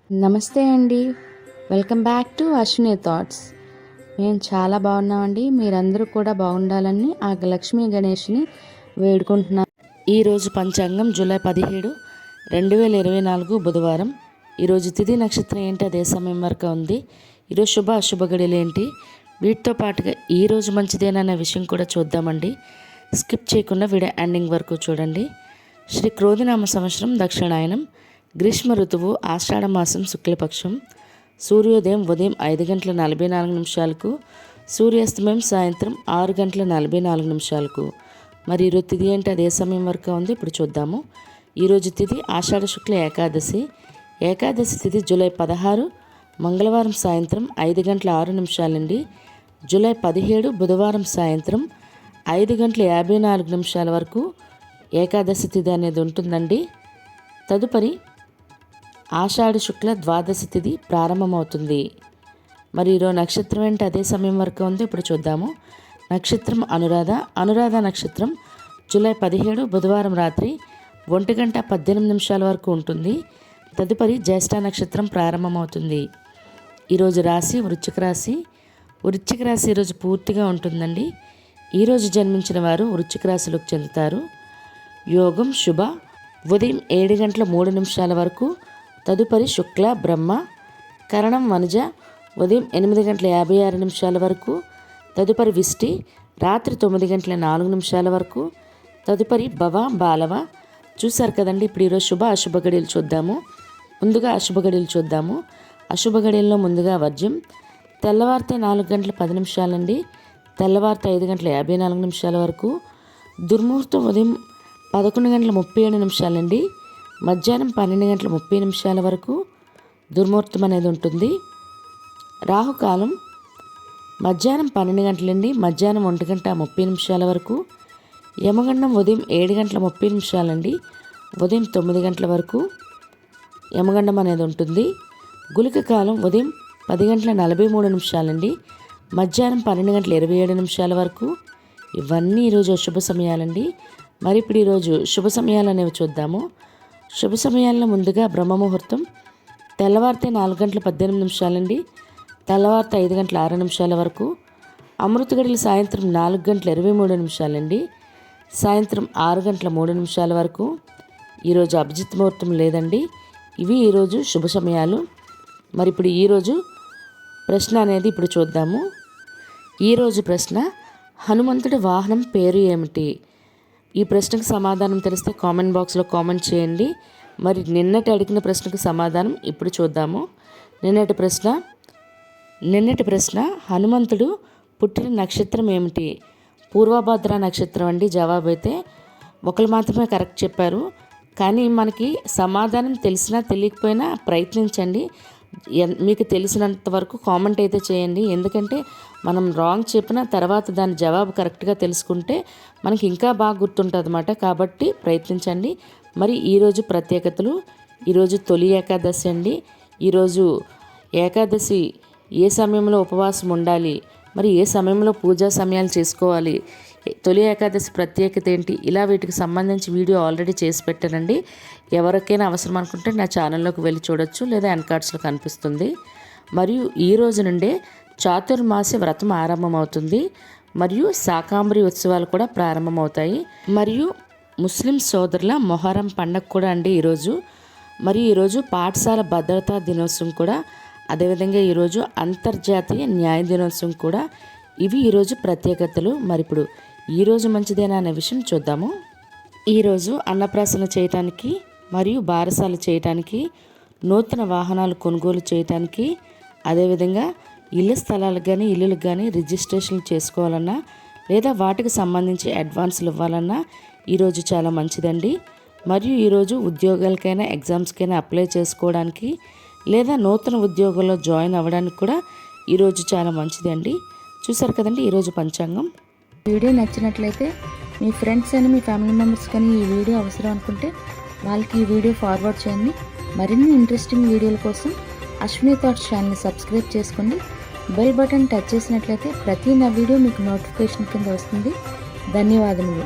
నమస్తే అండి. Welcome back to Ashwini thoughts. మేము చాలా బాగున్నామండి. మీరందరూ కూడా బాగుండాలని ఆ లక్ష్మీ గణేష్ని వేడుకుంటున్నాం. ఈరోజు పంచాంగం జూలై 17, 2024 బుధవారం. ఈరోజు తిథి నక్షత్రం ఏంటి, అదే సమయం వరకు ఉంది. ఈరోజు శుభ అశుభ గడియలు ఏంటి, వీటితో పాటుగా ఈరోజు మంచిదేనన్న విషయం కూడా చూద్దామండి. స్కిప్ చేయకుండా వీడియో ఎండింగ్ వరకు చూడండి. శ్రీ క్రోధినామ సంవత్సరం దక్షిణాయనం, గ్రీష్మ ఋతువు, ఆషాఢమాసం, శుక్లపక్షం. సూర్యోదయం ఉదయం 5:44, సూర్యాస్తమయం సాయంత్రం 6:44. మరి ఈరోజు తిథి ఏంటి, అదే సమయం వరకు ఉంది. ఇప్పుడు చూద్దాము. ఈరోజు తిథి ఆషాఢ శుక్ల ఏకాదశి. ఏకాదశి తిథి జూలై 16 మంగళవారం సాయంత్రం 5:06 నుండి జూలై 17 బుధవారం సాయంత్రం 5:54 వరకు ఏకాదశి తిథి అనేది ఉంటుందండి. తదుపరి ఆషాఢ శుక్ల ద్వాదశి తిథి ప్రారంభమవుతుంది. మరి ఈరోజు నక్షత్రం ఏంటి, అదే సమయం వరకు ఉంది. ఇప్పుడు చూద్దాము. నక్షత్రం అనురాధ. అనురాధ నక్షత్రం జూలై 17 బుధవారం రాత్రి 1:18 వరకు ఉంటుంది. తదుపరి జ్యేష్ఠ నక్షత్రం ప్రారంభమవుతుంది. ఈరోజు రాశి వృశ్చిక రాశి. వృశ్చిక రాశి ఈరోజు పూర్తిగా ఉంటుందండి. ఈరోజు జన్మించిన వారు వృశ్చిక రాశిలోకి చెందుతారు. యోగం శుభ ఉదయం 7:03 వరకు. తదుపరి శుక్ల బ్రహ్మ. కరణం వనజ ఉదయం 8:56 వరకు. తదుపరి విష్టి రాత్రి 9:04 వరకు. తదుపరి భవ బాలవ. చూశారు కదండి. ఇప్పుడు ఈరోజు శుభ అశుభ గడియలు చూద్దాము. ముందుగా అశుభ గడియలు చూద్దాము. అశుభ గడియల్లో ముందుగా వర్జ్యం తెల్లవారితే 4:10 నుండి తెల్లవారితే 5:54 వరకు. దుర్ముహూర్తం ఉదయం 11:37 నుండి మధ్యాహ్నం 12:30 వరకు దుర్ముహూర్తం అనేది ఉంటుంది. రాహుకాలం మధ్యాహ్నం 12 గంటల నుండి మధ్యాహ్నం 1:30 వరకు. యమగండం ఉదయం 7:30 నుండి ఉదయం 9 గంటల వరకు యమగండం అనేది ఉంటుంది. గుళిక కాలం ఉదయం 10:43 నుండి మధ్యాహ్నం 12:27 వరకు. ఇవన్నీ ఈరోజు శుభ సమయాలండి. మరి ఇప్పుడు ఈరోజు శుభ సమయాలు అనేవి చూద్దాము. శుభ సమయాల్లో ముందుగా బ్రహ్మముహూర్తం తెల్లవారితే 4:18 నుండి తెల్లవారితే 5:06 వరకు. అమృత గడియలు సాయంత్రం 4:23 నుండి సాయంత్రం 6:03 వరకు. ఈరోజు అభిజిత్ ముహూర్తం లేదండి. ఇవి ఈరోజు శుభ సమయాలు. మరి ఇప్పుడు ఈరోజు ప్రశ్న అనేది ఇప్పుడు చూద్దాము. ఈరోజు ప్రశ్న, హనుమంతుడి వాహనం పేరు ఏమిటి? ఈ ప్రశ్నకు సమాధానం తెలిస్తే కామెంట్ బాక్స్లో కామెంట్ చేయండి. మరి నిన్నటి అడిగిన ప్రశ్నకు సమాధానం ఇప్పుడు చూద్దాము. నిన్నటి ప్రశ్న హనుమంతుడు పుట్టిన నక్షత్రం ఏమిటి? పూర్వభద్ర నక్షత్రం అండి. జవాబు అయితే ఒకరు మాత్రమే కరెక్ట్ చెప్పారు. కానీ మనకి సమాధానం తెలిసినా తెలియకపోయినా ప్రయత్నించండి. మీకు తెలిసినంత వరకు కామెంట్ అయితే చేయండి. ఎందుకంటే మనం రాంగ్ చెప్పిన తర్వాత దాని జవాబు కరెక్ట్గా తెలుసుకుంటే మనకి ఇంకా బాగా గుర్తుంటుంది అన్నమాట. కాబట్టి ప్రయత్నించండి. మరి ఈరోజు ప్రత్యేకతలు. ఈరోజు తొలి ఏకాదశి అండి. ఈరోజు ఏకాదశి ఏ సమయంలో ఉపవాసం ఉండాలి, మరి ఏ సమయంలో పూజా సమయాలు చేసుకోవాలి, తొలి ఏకాదశి ప్రత్యేకత ఏంటి, ఇలా వీటికి సంబంధించి వీడియో ఆల్రెడీ చేసి పెట్టానండి. ఎవరికైనా అవసరం అనుకుంటే నా ఛానల్లోకి వెళ్ళి చూడొచ్చు, లేదా ఎన్ కార్డ్స్లో కనిపిస్తుంది. మరియు ఈ రోజు నుండే చాతుర్మాస వ్రతం ఆరంభమవుతుంది. మరియు శాకాంబరి ఉత్సవాలు కూడా ప్రారంభమవుతాయి. మరియు ముస్లిం సోదరుల మొహరం పండగ కూడా అండి ఈరోజు. మరియు ఈరోజు పాఠశాల భద్రతా దినోత్సవం కూడా, అదేవిధంగా ఈరోజు అంతర్జాతీయ న్యాయ దినోత్సవం కూడా. ఇవి ఈరోజు ప్రత్యేకతలు. మరి ఇప్పుడు ఈరోజు మంచిదేనా అనే విషయం చూద్దాము. ఈరోజు అన్నప్రాసన చేయటానికి మరియు బారసాల చేయటానికి, నూతన వాహనాలు కొనుగోలు చేయటానికి, అదేవిధంగా ఇళ్ళ స్థలాలకు కానీ ఇల్లులకు కానీ రిజిస్ట్రేషన్ చేసుకోవాలన్నా, లేదా వాటికి సంబంధించి అడ్వాన్సులు ఇవ్వాలన్నా ఈరోజు చాలా మంచిదండి. మరియు ఈరోజు ఉద్యోగాలకైనా ఎగ్జామ్స్కైనా అప్లై చేసుకోవడానికి, లేదా నూతన ఉద్యోగంలో జాయిన్ అవ్వడానికి కూడా ఈరోజు చాలా మంచిదండి. చూసారు కదండి ఈరోజు పంచాంగం. వీడియో నచ్చినట్లయితే మీ ఫ్రెండ్స్ అని, మీ ఫ్యామిలీ మెంబర్స్ కానీ ఈ వీడియో అవసరం అనుకుంటే వాళ్ళకి ఈ వీడియో ఫార్వర్డ్ చేయండి. మరిన్ని ఇంట్రెస్టింగ్ వీడియోల కోసం అశ్విని థాట్స్ ఛానల్ని సబ్స్క్రైబ్ చేసుకోండి. బెల్ బటన్ టచ్ చేసినట్లయితే ప్రతి నా వీడియో మీకు నోటిఫికేషన్ కింద వస్తుంది. ధన్యవాదములు.